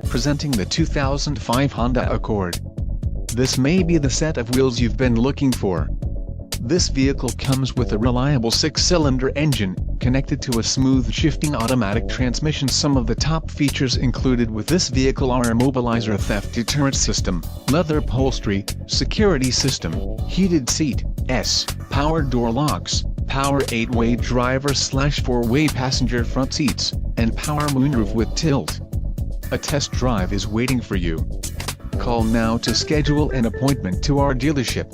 Presenting the 2005 Honda Accord. This may be the set of wheels you've been looking for. This vehicle comes with a reliable 6-cylinder engine, connected to a smooth shifting automatic transmission. Some of the top features included with this vehicle are immobilizer theft deterrent system, leather upholstery, security system, heated seat, power door locks, power 8-way driver/4-way passenger front seats, and power moonroof with tilt. A test drive is waiting for you. Call now to schedule an appointment to our dealership.